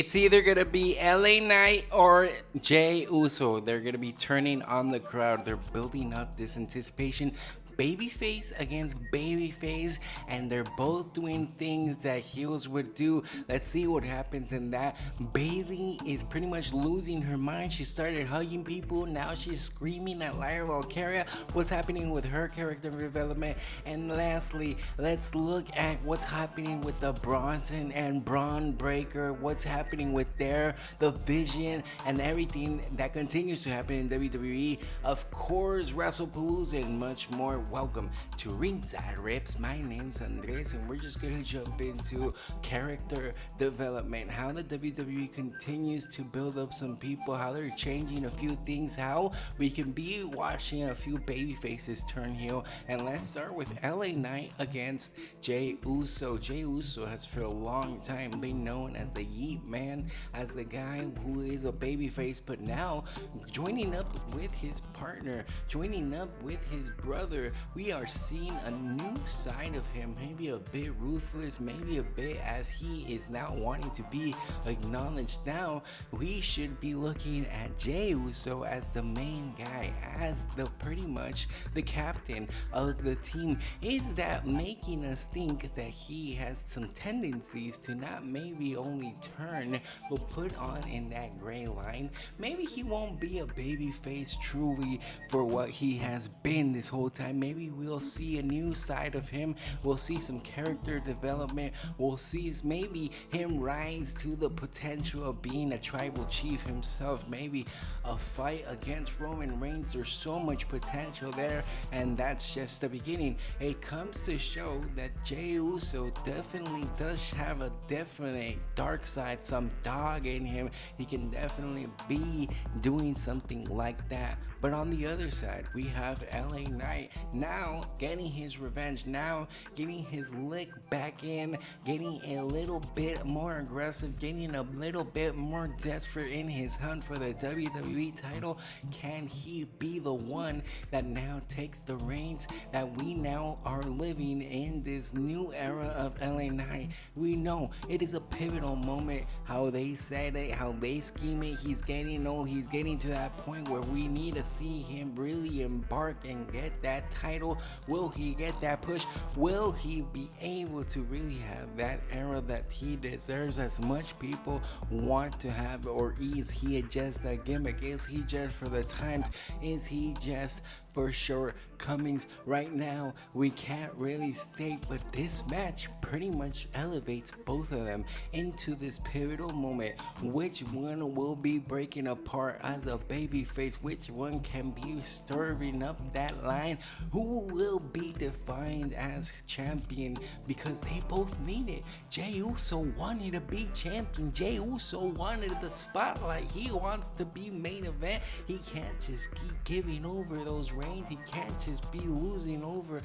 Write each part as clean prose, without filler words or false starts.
It's either gonna be LA Knight or Jey Uso. They're gonna be turning on the crowd. They're building up this anticipation. Babyface against babyface, and they're both doing things that heels would do. Let's see what happens in that. Bayley is pretty much losing her mind. She started hugging people. Now she's screaming at Lyra Valkyria. What's happening with her character development? And lastly, let's look at what's happening with the Bronson and Bron Breakker. What's happening with their the vision and everything that continues to happen in WWE. Of course, WrestlePalooza and much more. Welcome to Ringside Riffs. My name's Andres, and we're just gonna jump into character development. How the WWE continues to build up some people, how they're changing a few things, how we can be watching a few baby faces turn heel. And let's start with LA Knight against Jey Uso. Jey Uso has for a long time been known as the Yeet Man, as the guy who is a babyface, but now joining up with his partner, joining up with his brother, we are seeing a new side of him, maybe a bit ruthless, maybe a bit as he is now wanting to be acknowledged. Now we should be looking at Jey Uso as the main guy, as the pretty much the captain of the team. Is that making us think that he has some tendencies to not maybe only turn but put on in that gray line? Maybe he won't be a baby face truly for what he has been this whole time. Maybe we'll see a new side of him. We'll see some character development. We'll see maybe him rise to the potential of being a tribal chief himself. Maybe a fight against Roman Reigns. There's so much potential there, and that's just the beginning. It comes to show that Jey Uso definitely does have a definite dark side, some dog in him. He can definitely be doing something like that. But on the other side, we have LA Knight now getting his revenge, now getting his lick back in, getting a little bit more aggressive, getting a little bit more desperate in his hunt for the WWE title. Can he be the one that now takes the reins, that we now are living in this new era of LA Knight? We know it is a pivotal moment, how they said it, how they scheme it. He's getting old, he's getting to that point where we need to see him really embark and get that title. Will he get that push? Will he be able to really have that era that he deserves, as much people want to have? Or is he just a gimmick? Is he just for the times? Is he just for shortcomings? Right now we can't really state, but this match pretty much elevates both of them into this pivotal moment. Which one will be breaking apart as a babyface? Which one can be stirring up that line? Who will be defined as champion? Because they both need it. Jey Uso wanted to be champion. Jey Uso wanted the spotlight. He wants to be main event. He can't just keep giving over those reigns. He can't just be losing over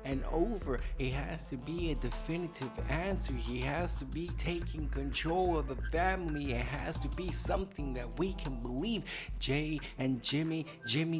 and over. It has to be a definitive answer. He has to be taking control of the family. It has to be something that we can believe. Jey and Jimmy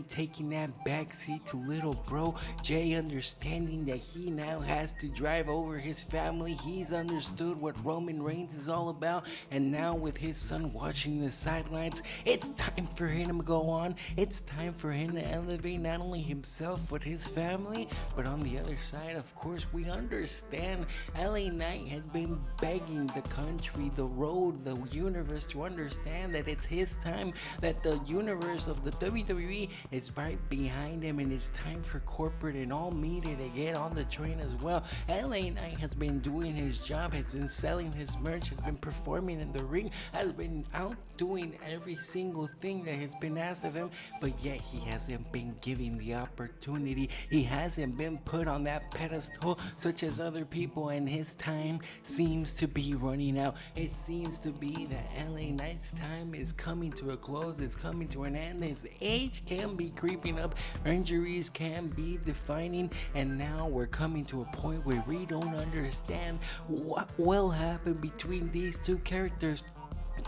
taking that backseat to little bro. Jey understanding that he now has to drive over his family. He's understood what Roman Reigns is all about, and now with his son watching the sidelines, it's time for him to go on. It's time for him to elevate not only himself but his family. But on the other side, of course, we understand LA Knight has been begging the country, the road, the universe to understand that it's his time, that the universe of the WWE is right behind him, and it's time for corporate and all media to get on the train as well. LA Knight has been doing his job, has been selling his merch, has been performing in the ring, has been out doing every single thing that has been asked of him, but yet he hasn't been given the opportunity. He hasn't been put on that pedestal such as other people, and his time seems to be running out. It seems to be that LA Knight's time is coming to a close, it's coming to an end. His age can be creeping up, injuries can be defining, and now we're coming to a point where we don't understand what will happen between these two characters.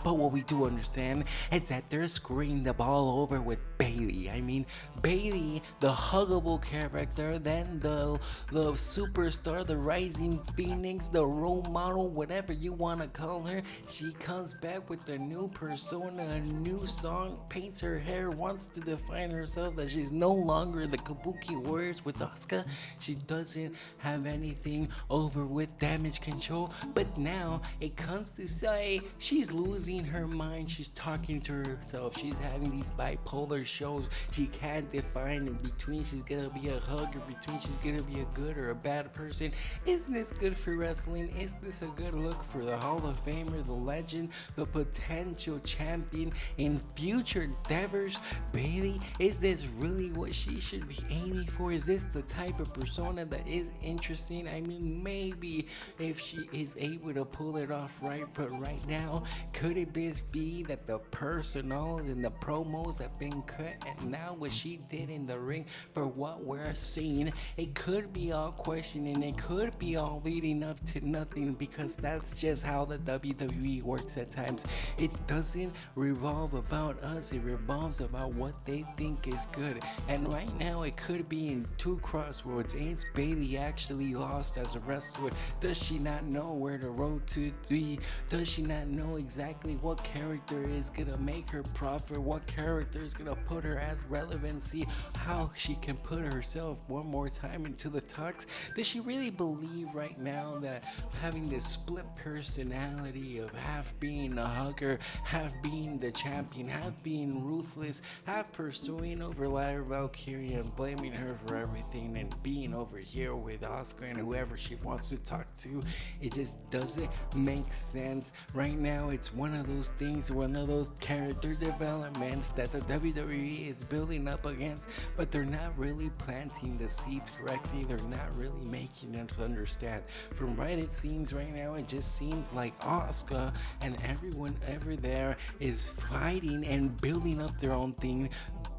But what we do understand is that they're screwing the ball over with Bayley. I mean, Bayley, the huggable character, then the superstar, the rising phoenix, the role model, whatever you want to call her. She comes back with a new persona, a new song, paints her hair, wants to define herself that she's no longer the Kabuki Warriors with Asuka. She doesn't have anything over with damage control, but now it comes to say she's losing her mind. She's talking to herself. She's having these bipolar shows. She can't define in between she's gonna be a hugger, between she's gonna be a good or a bad person. Isn't this good for wrestling? Is this a good look for the Hall of Famer, the legend, the potential champion in future endeavors? Bayley, is this really what she should be aiming for? Is this the type of persona that is interesting? I mean, maybe if she is able to pull it off right, but right now, could it be that the personals and the promos have been cut, and now what she did in the ring for what we're seeing, it could be all questioning, it could be all leading up to nothing, because that's just how the WWE works at times. It doesn't revolve about us, it revolves about what they think is good. And right now it could be in two crossroads. Is Bayley actually lost as a wrestler? Does she not know where the road to be? Does she not know exactly what character is gonna make her profit? What character is gonna put her as relevancy? How she can put herself one more time into the talks? Does she really believe right now that having this split personality of half being a hugger, half being the champion, half being ruthless, half pursuing over Lyra Valkyrie and blaming her for everything, and being over here with Asuka and whoever she wants to talk to, it just doesn't make sense. Right now it's one of those things, one of those character developments that the WWE is building up against, but they're not really planting the seeds correctly. They're not really making us understand. From what it seems right now, it just seems like Asuka and everyone ever there is fighting and building up their own thing.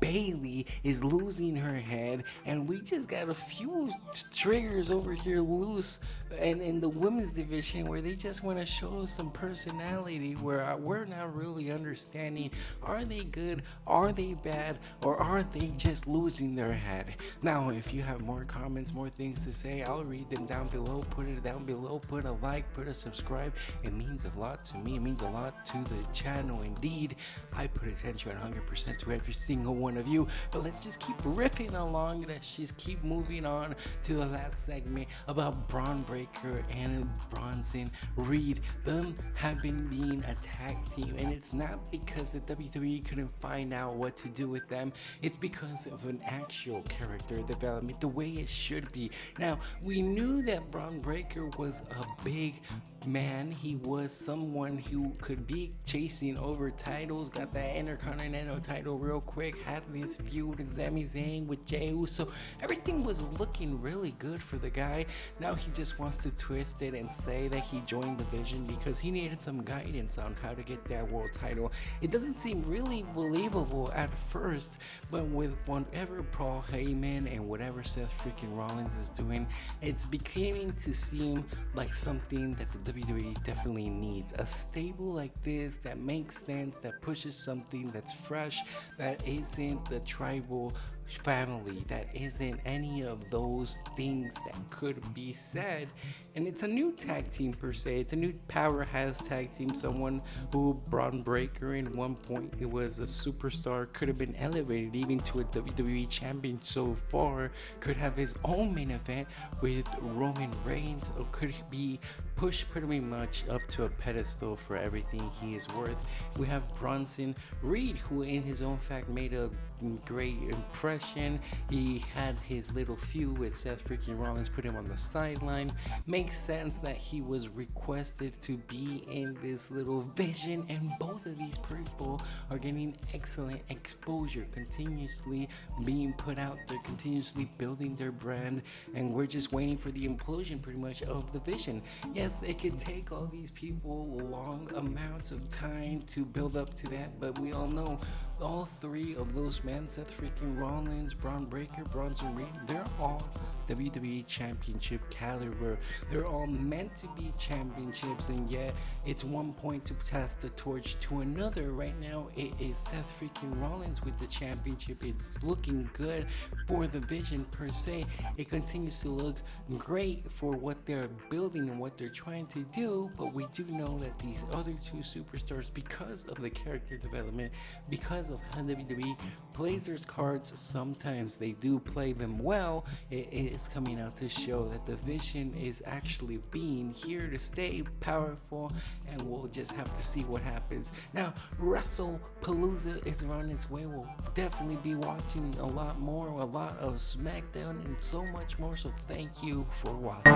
Bayley is losing her head, and we just got a few triggers over here loose, and in the women's division where they just want to show some personality, where we're not really understanding, are they good, are they bad, or are they just losing their head? Now, if you have more comments, more things to say, I'll read them down below. Put it down below, put a like, put a subscribe. It means a lot to me, it means a lot to the channel. Indeed, I put attention 100% to every single one of you. But let's just keep riffing along. Let's just keep moving on to the last segment about Bron Breakker and Bronson Reed. Them have been being a tag team, and it's not because the WWE couldn't find out what to do with them. It's because of an actual character development, the way it should be. Now, we knew that Bron Breakker was a big man. He was someone who could be chasing over titles, got that Intercontinental title real quick, had this feud with Sami Zayn with Jey Uso. Everything was looking really good for the guy. Now he just wants to twist it and say that he joined the Vision because he needed some guidance on how to get that world title. It doesn't seem really believable at first, but with whatever Paul Heyman and whatever Seth freaking Rollins is doing, it's beginning to seem like something that the WWE definitely needs. A stable like this that makes sense, that pushes something that's fresh, that isn't the tribal family, that isn't any of those things that could be said. And it's a new tag team per se. It's a new powerhouse tag team. Someone who Bron Breakker in one point it was a superstar, could have been elevated even to a WWE champion so far, could have his own main event with Roman Reigns, or could be pushed pretty much up to a pedestal for everything he is worth. We have Bronson Reed, who in his own fact made a great impression. He had his little feud with Seth freaking Rollins, put him on the sideline. Makes sense that he was requested to be in this little vision, and both of these people are getting excellent exposure, continuously being put out there, continuously building their brand, and we're just waiting for the implosion pretty much of the Vision. Yes, it could take all these people long amounts of time to build up to that, but we all know all three of those men, Seth freaking Rollins, Rollins, Bron Breakker, Bronson Reed, they're all WWE Championship caliber. They're all meant to be championships, and yet it's one point to pass the torch to another. Right now, it is Seth freaking Rollins with the championship. It's looking good for the vision per se. It continues to look great for what they're building and what they're trying to do, but we do know that these other two superstars, because of the character development, because of how WWE plays their cards, sometimes they do play them well. It is coming out to show that the vision is actually being here to stay powerful, and we'll just have to see what happens. Now, WrestlePalooza is on its way. We'll definitely be watching a lot more, a lot of SmackDown, and so much more. So thank you for watching.